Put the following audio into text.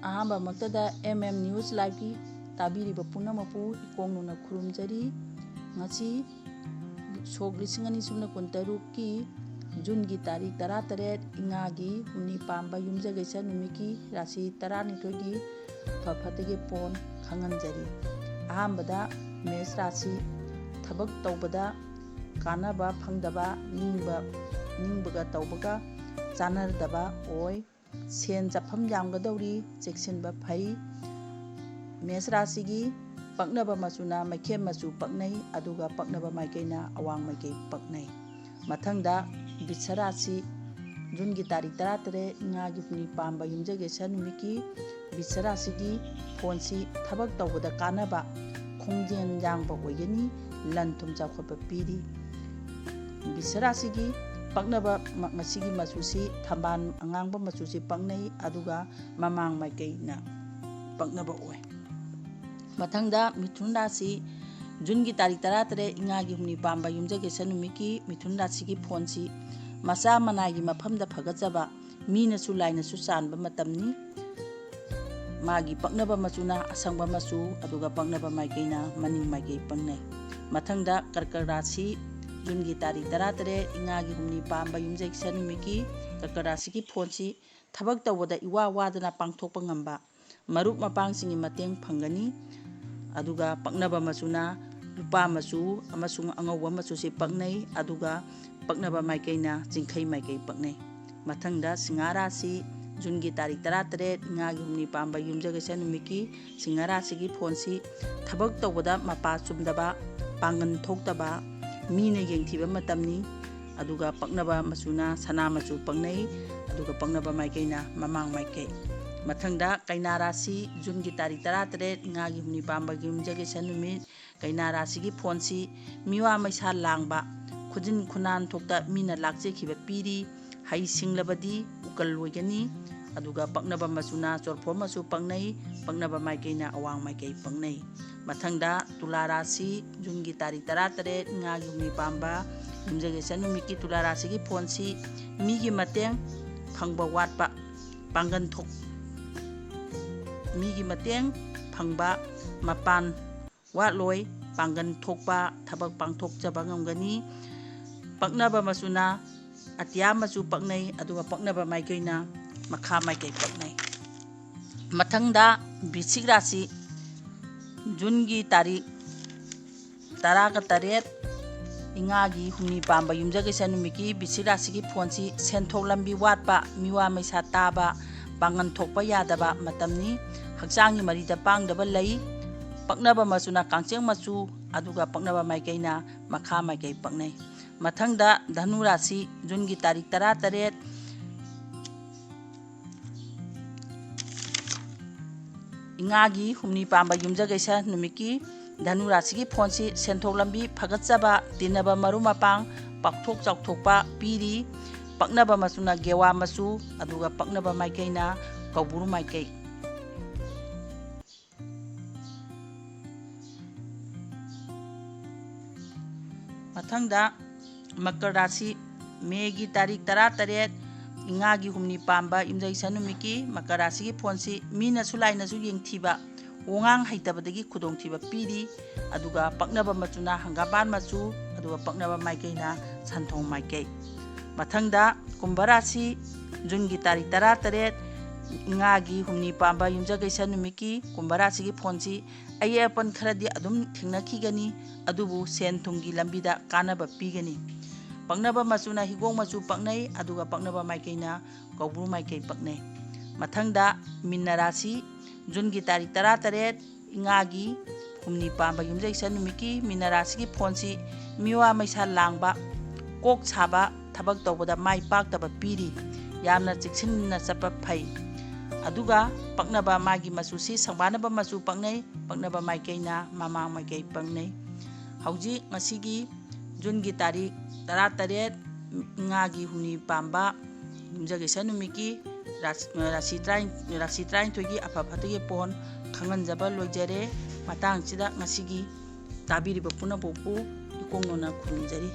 ꯑꯍꯥꯟꯕꯃꯛꯇꯗ news ꯂꯥꯏꯚꯀꯤ ꯇꯥꯕꯤꯔꯤꯕ ꯄꯨꯝꯅꯃꯛꯄꯨ ꯏꯀꯣꯡꯅꯅ ꯈꯨꯔꯨꯝꯖꯔꯤ꯫ ꯉꯁꯤ ꯁꯣꯛ 2023ꯀꯤ ꯖꯨꯟꯒꯤ ꯇꯥꯔꯤꯛ 18 ꯏꯉꯥꯒꯤ ꯍꯨꯝꯅꯤ ꯄꯥꯟꯕ ꯌꯨꯝꯖꯀꯩꯁ ꯅꯨꯃꯤꯠꯀꯤ ꯔꯥꯁꯤ 12ꯒꯤ ꯑꯐ ꯐꯠꯇꯒꯤ ꯄꯣꯟ ꯈꯪꯍꯟꯖꯔꯤ꯫ ꯑꯍꯥꯟꯕꯗ ꯃꯦꯁ ꯔꯥꯁꯤ ꯊꯕꯛ ꯇꯧꯕꯗ ꯀꯥꯟꯅꯕ ꯐꯪꯗꯕ ꯅꯤꯡꯕꯒ ꯇꯧꯕꯒ ꯆꯥꯟꯅꯗꯕ ꯑꯣꯏ꯫ ꯁꯦꯟ ꯆꯠꯐꯝ ꯌꯥꯝꯒꯗꯧꯔꯤ, ꯆꯦꯛꯁꯤꯟꯕ ꯐꯩ꯫ ꯃꯦꯁ ꯔꯥꯁꯤꯒꯤ ꯄꯛꯅꯕ ꯃꯆꯨꯅ ꯃꯩꯈꯦꯝ ꯃꯆꯨ ꯄꯛꯅꯩ, ꯑꯗꯨꯒ ꯄꯛꯅꯕ ꯃꯥꯏꯀꯩꯅ ꯑꯋꯥꯡ ꯃꯥꯏꯀꯩ ꯄꯛꯅꯩ꯫ ꯃꯊꯪꯗ ꯕꯤꯠꯁ ꯔꯥꯁꯤ ꯖꯨꯟꯒꯤ ꯇꯥꯔꯤꯛ 18 ꯏꯉꯥꯒꯤ ꯍꯨꯝꯅꯤ ꯄꯥꯟꯕ ꯌꯨꯝꯖꯀꯩꯁ ꯅꯨꯃꯤꯠꯀꯤ ꯕꯤꯠꯁ ꯔꯥꯁꯤꯒꯤ ꯐꯣꯟꯁꯤ ꯊꯕꯛ ꯇꯧꯕꯗ ꯀꯥꯟꯅꯕ, ꯈꯣꯡꯖꯦꯜ ꯌꯥꯡꯕ ꯑꯣꯏꯒꯅꯤ, ꯂꯟ ꯊꯨꯝ ꯆꯥꯎꯈꯠꯄ ꯄꯤꯔꯤ꯫ ꯕꯤꯠꯁ ꯔꯥꯁꯤꯒꯤ ꯄꯛꯅꯕ ꯉꯁꯤꯒꯤ ꯃꯆꯨꯁꯤ ꯊꯝꯕꯥꯜ ꯑꯉꯥꯡꯕ ꯃꯆꯨꯁꯤ ꯄꯛꯅꯩ, ꯑꯗꯨꯒ ꯃꯃꯥꯡ ꯃꯥꯏꯀꯩꯅ ꯄꯛꯅꯕ ꯑꯣꯏ꯫ ꯃꯊꯪꯗ ꯃꯤꯊꯨꯟ ꯔꯥꯁꯤ ꯖꯨꯟꯒꯤ ꯇꯥꯔꯤꯛ 18 ꯏꯉꯥꯒꯤ ꯍꯨꯝꯅꯤ ꯄꯥꯟꯕ ꯌꯨꯝꯖꯀꯩꯁ ꯅꯨꯃꯤꯠꯀꯤ ꯃꯤꯊꯨꯟ ꯔꯥꯁꯤꯒꯤ ꯐꯣꯟꯁꯤ ꯃꯆꯥ ꯃꯅꯥꯏꯒꯤ ꯃꯐꯝꯗ ꯐꯒꯠꯆꯕ, ꯃꯤꯅꯁꯨ ꯂꯥꯏꯅꯁꯨ ꯆꯥꯟꯕ ꯃꯇꯝꯅꯤ꯫ ꯃꯥꯒꯤ ꯄꯛꯅꯕ ꯃꯆꯨꯅ ꯑꯁꯪꯕ ꯃꯆꯨ, ꯑꯗꯨꯒ ꯄꯛꯅꯕ ꯃꯥꯏꯀꯩꯅ ꯃꯅꯤꯡ ꯃꯥꯏꯀꯩ ꯄꯛꯅꯩ꯫ ꯃꯊꯪꯗ ꯀꯔꯀꯠ ꯔꯥꯁꯤ ꯖꯨꯟꯒꯤ ꯇꯥꯔꯤꯛ 18 ꯏꯉꯥꯒꯤ ꯍꯨꯝꯅꯤ ꯄꯥꯟꯕ ꯌꯨꯝꯖꯀꯩꯁ ꯅꯨꯃꯤꯠꯀꯤ ꯀꯔꯀꯠ ꯔꯥꯁꯤꯒꯤ ꯐꯣꯟꯁꯤ ꯊꯕꯛ ꯇꯧꯕꯗ ꯏꯋꯥ ꯋꯥꯗꯅ ꯄꯥꯡꯊꯣꯛꯄ ꯉꯝꯕ, ꯃꯔꯨꯞ ꯃꯄꯥꯡꯁꯤꯡꯒꯤ ꯃꯇꯦꯡ ꯐꯪꯒꯅꯤ꯫ ꯑꯗꯨꯒ ꯄꯛꯅꯕ ꯃꯆꯨꯅ ꯂꯨꯄꯥ ꯃꯆꯨ ꯑꯃꯁꯨꯡ ꯑꯉꯧꯕ ꯃꯆꯨꯁꯤ ꯄꯛꯅꯩ, ꯑꯗꯨꯒ ꯄꯛꯅꯕ ꯃꯥꯏꯀꯩꯅ ꯆꯤꯡꯈꯩ ꯃꯥꯏꯀꯩ ꯄꯛꯅꯩ꯫ ꯃꯊꯪꯗ ꯁꯤꯡꯍ ꯔꯥꯁꯤ ꯖꯨꯟꯒꯤ ꯇꯥꯔꯤꯛ 18 ꯏꯉꯥꯒꯤ ꯍꯨꯝꯅꯤ ꯄꯥꯟꯕ ꯌꯨꯝꯖꯀꯩꯁ ꯅꯨꯃꯤꯠꯀꯤ ꯁꯤꯡꯍ ꯔꯥꯁꯤꯒꯤ ꯐꯣꯟꯁꯤ ꯊꯕꯛ ꯇꯧꯕꯗ ꯃꯄꯥ ꯆꯨꯝꯗꯕ, ꯄꯥꯡꯒꯜ ꯊꯣꯛꯇꯕ, ꯃꯤꯅ ꯌꯦꯡꯊꯤꯕ ꯃꯇꯝꯅꯤ꯫ ꯑꯗꯨꯒ ꯄꯛꯅꯕ ꯃꯆꯨꯅ ꯁꯅꯥ ꯃꯆꯨ ꯄꯛꯅꯩ, ꯑꯗꯨꯒ ꯄꯛꯅꯕ ꯃꯥꯏꯀꯩꯅ ꯃꯃꯥꯡ ꯃꯥꯏꯀꯩ꯫ ꯃꯊꯪꯗ ꯀꯩꯅꯥ ꯔꯥꯁꯤ ꯖꯨꯟꯒꯤ ꯇꯥꯔꯤꯛ 18 ꯏꯉꯥꯒꯤ ꯍꯨꯝꯅꯤ ꯄꯥꯟꯕ ꯌꯨꯝꯖꯀꯩꯁ ꯅꯨꯃꯤꯠ ꯀꯩꯅꯥ ꯔꯥꯁꯤꯒꯤ ꯐꯣꯟꯁꯤ ꯃꯤꯋꯥ ꯃꯩꯁꯥ ꯂꯥꯡꯕ, ꯈꯨꯖꯤꯟ ꯈꯨꯅꯥꯟ ꯊꯣꯛꯇ ꯃꯤꯅ ꯂꯥꯛꯆꯈꯤꯕ ꯄꯤꯔꯤ꯫ ꯍꯩ ꯁꯤꯡꯂꯕꯗꯤ ꯎꯀꯜ ꯑꯣꯏꯒꯅꯤ꯫ ꯑꯗꯨꯒ ꯄꯛꯅꯕ ꯃꯆꯨꯅ ꯆꯣꯔꯐꯣꯟ ꯃꯆꯨ ꯄꯛꯅꯩ, ꯄꯛꯅꯕ ꯃꯥꯏꯀꯩꯅ ꯑꯋꯥꯡ ꯃꯥꯏꯀꯩ ꯄꯛꯅꯩ꯫ ꯃꯊꯪꯗ ꯇꯨꯂꯥ ꯔꯥꯁꯤ ꯖꯨꯟꯒꯤ ꯇꯥꯔꯤꯛ 18 ꯏꯉꯥꯒꯤ ꯍꯨꯝꯅꯤ ꯄꯥꯟꯕ ꯌꯨꯝꯖꯀꯩꯁ ꯅꯨꯃꯤꯠꯀꯤ ꯇꯨꯂꯥ ꯔꯥꯁꯤꯒꯤ ꯐꯣꯟꯁꯤ ꯃꯤꯒꯤ ꯃꯇꯦꯡ ꯐꯪꯕ ꯋꯥꯠꯄ, ꯃꯤꯒꯤ ꯃꯇꯦꯡ ꯐꯪꯕ, ꯃꯄꯥꯟ ꯋꯥꯠꯂꯣꯏ, ꯄꯥꯡꯒꯜ ꯊꯣꯛꯄ, ꯊꯕꯛ ꯄꯥꯡꯊꯣꯛꯆꯕ ꯉꯝꯒꯅꯤ꯫ ꯄꯛꯅꯕ ꯃꯆꯨꯅ ꯑꯇꯤꯌꯥ ꯃꯆꯨ ꯄꯛꯅꯩ, ꯑꯗꯨꯒ ꯄꯛꯅꯕ ꯃꯥꯏꯀꯩꯅ ꯃꯈꯥ ꯃꯥꯏꯀꯩ ꯄꯛꯅꯩ꯫ ꯃꯊꯪꯗ ꯕꯤꯠꯁꯤꯛ ꯔꯥꯁꯤ ꯖꯨꯟꯒꯤ ꯇꯥꯔꯤꯛ 18 ꯏꯉꯥꯒꯤ ꯍꯨꯝꯅꯤ ꯄꯥꯟꯕ ꯌꯨꯝꯖꯀꯩꯁ ꯅꯨꯃꯤꯠꯀꯤ ꯕꯤꯠꯁꯤꯛ ꯔꯥꯁꯤꯒꯤ ꯐꯣꯟꯁꯤ ꯁꯦꯟꯊꯣꯛ ꯂꯝꯕꯤ ꯋꯥꯠꯄ, ꯃꯤꯋꯥ ꯃꯩꯁꯥ ꯇꯥꯕ, ꯄꯥꯡꯒꯜ ꯊꯣꯛꯄ ꯌꯥꯗꯕ ꯃꯇꯝꯅꯤ꯫ ꯍꯛꯆꯥꯡꯒꯤ ꯃꯔꯤꯗ ꯄꯥꯡꯗꯕ ꯂꯩ꯫ ꯄꯛꯅꯕ ꯃꯆꯨꯅ ꯀꯥꯡꯆꯦꯡ ꯃꯆꯨ, ꯑꯗꯨꯒ ꯄꯛꯅꯕ ꯃꯥꯏꯀꯩꯅ ꯃꯈꯥ ꯃꯥꯏꯀꯩ ꯄꯛꯅꯩ꯫ ꯃꯊꯪꯗ ꯙꯅꯨ ꯔꯥꯁꯤ ꯖꯨꯟꯒꯤ ꯇꯥꯔꯤꯛ 18 ꯏꯉꯥꯒꯤ ꯍꯨꯝꯅꯤ ꯄꯥꯟꯕ ꯌꯨꯝꯖꯀꯩꯁ ꯅꯨꯃꯤꯠꯀꯤ ꯙꯅꯨ ꯔꯥꯁꯤꯒꯤ ꯐꯣꯟꯁꯤ ꯁꯦꯟꯊꯣꯛ ꯂꯝꯕꯤ ꯐꯒꯠꯆꯕ, ꯇꯤꯟꯅꯕ ꯃꯔꯨꯞ ꯃꯄꯥꯡ ꯄꯥꯛꯊꯣꯛ ꯆꯥꯎꯊꯣꯛꯄ ꯄꯤꯔꯤ꯫ ꯄꯛꯅꯕ ꯃꯆꯨꯅ ꯒꯦꯋꯥ ꯃꯆꯨ, ꯑꯗꯨꯒ ꯄꯛꯅꯕ ꯃꯥꯏꯀꯩꯅ ꯀꯧꯕ꯭ꯔꯨ ꯃꯥꯏꯀꯩ꯫ ꯃꯊꯪꯗ ꯃꯀꯔ ꯔꯥꯁꯤ ꯃꯦꯒꯤ ꯇꯥꯔꯤꯛ 18 ꯏꯉꯥꯒꯤ ꯍꯨꯝꯅꯤ ꯄꯥꯟꯕ ꯌꯨꯝꯖꯀꯩꯁ ꯅꯨꯃꯤꯠꯀꯤ ꯃꯀꯔ ꯔꯥꯁꯤꯒꯤ ꯐꯣꯟꯁꯤ ꯃꯤꯅꯁꯨ ꯂꯥꯏꯅꯁꯨ ꯌꯦꯡꯊꯤꯕ, ꯋꯥꯉꯥꯡ ꯍꯩꯇꯕꯗꯒꯤ ꯈꯨꯗꯣꯡꯊꯤꯕ ꯄꯤꯔꯤ꯫ ꯑꯗꯨꯒ ꯄꯛꯅꯕ ꯃꯆꯨꯅ ꯍꯪꯒꯥꯝꯄꯥꯟ ꯃꯆꯨ, ꯑꯗꯨꯒ ꯄꯛꯅꯕ ꯃꯥꯏꯀꯩꯅ ꯁꯟꯊꯣꯡ ꯃꯥꯏꯀꯩ꯫ ꯃꯊꯪꯗ ꯀꯨꯝꯚ ꯔꯥꯁꯤ ꯖꯨꯟꯒꯤ ꯇꯥꯔꯤꯛ 18 ꯏꯉꯥꯒꯤ ꯍꯨꯝꯅꯤ ꯄꯥꯟꯕ ꯌꯨꯝꯖꯀꯩꯁ ꯅꯨꯃꯤꯠꯀꯤ ꯀꯨꯝꯚ ꯔꯥꯁꯤꯒꯤ ꯐꯣꯟꯁꯤ ꯑꯌꯦꯠ ꯑꯄꯟ ꯈꯔꯗꯤ ꯑꯗꯨꯝ ꯊꯦꯡꯅꯈꯤꯒꯅꯤ, ꯑꯗꯨꯕꯨ ꯁꯦꯟ ꯊꯨꯝꯒꯤ ꯂꯝꯕꯤꯗ ꯀꯥꯟꯅꯕ ꯄꯤꯒꯅꯤ꯫ ꯄꯛꯅꯕ ꯃꯆꯨꯅ ꯍꯤꯒꯣꯛ ꯃꯆꯨ ꯄꯛꯅꯩ, ꯑꯗꯨꯒ ꯄꯛꯅꯕ ꯃꯥꯏꯀꯩꯅ ꯀꯧꯕ꯭ꯔꯨ ꯃꯥꯏꯀꯩ ꯄꯛꯅꯩ꯫ ꯃꯊꯪꯗ ꯃꯤꯟꯅ ꯔꯥꯁꯤ ꯖꯨꯟꯒꯤ ꯇꯥꯔꯤꯛ 18 ꯏꯉꯥꯒꯤ ꯍꯨꯝꯅꯤ ꯄꯥꯟꯕ ꯌꯨꯝꯖꯀꯩꯁ ꯅꯨꯃꯤꯠꯀꯤ ꯃꯤꯟꯅ ꯔꯥꯁꯤꯒꯤ ꯐꯣꯟꯁꯤ ꯃꯤꯋꯥ ꯃꯩꯁꯥ ꯂꯥꯡꯕ, ꯀꯣꯛ ꯁꯥꯕ, ꯊꯕꯛ ꯇꯧꯕꯗ ꯃꯥꯏ ꯄꯥꯛꯇꯕ ꯄꯤꯔꯤ꯫ ꯌꯥꯝꯅ ꯆꯦꯛꯁꯤꯟꯅ ꯆꯠꯄ ꯐꯩ꯫ ꯑꯗꯨꯒ ꯄꯛꯅꯕ ꯃꯥꯒꯤ ꯃꯆꯨꯁꯤ ꯁꯪꯕꯥꯟꯅꯕ ꯃꯆꯨ ꯄꯛꯅꯩ, ꯄꯛꯅꯕ ꯃꯥꯏꯀꯩꯅ ꯃꯃꯥꯡ ꯃꯥꯏꯀꯩ ꯄꯛꯅꯩ꯫ ꯍꯧꯖꯤꯛ ꯉꯁꯤꯒꯤ ꯖꯨꯟꯒꯤ ꯇꯥꯔꯤꯛ 18 ꯏꯉꯥꯒꯤ ꯍꯨꯝꯅꯤ ꯄꯥꯟꯕ ꯌꯨꯝꯖꯀꯩꯁ ꯅꯨꯃꯤꯠꯀꯤ ꯔꯥꯁꯤ 19ꯒꯤ ꯑꯐ ꯐꯠꯇꯒꯤ ꯄꯣꯟ ꯈꯪꯍꯟꯖꯕ ꯂꯣꯏꯖꯔꯦ꯫ ꯃꯇꯥꯡꯁꯤꯗ ꯉꯁꯤꯒꯤ ꯇꯥꯕꯤꯔꯤꯕ ꯄꯨꯝꯅꯃꯛꯄꯨ ꯏꯀꯣꯡꯅꯅ ꯈꯨꯔꯨꯝꯖꯔꯤ꯫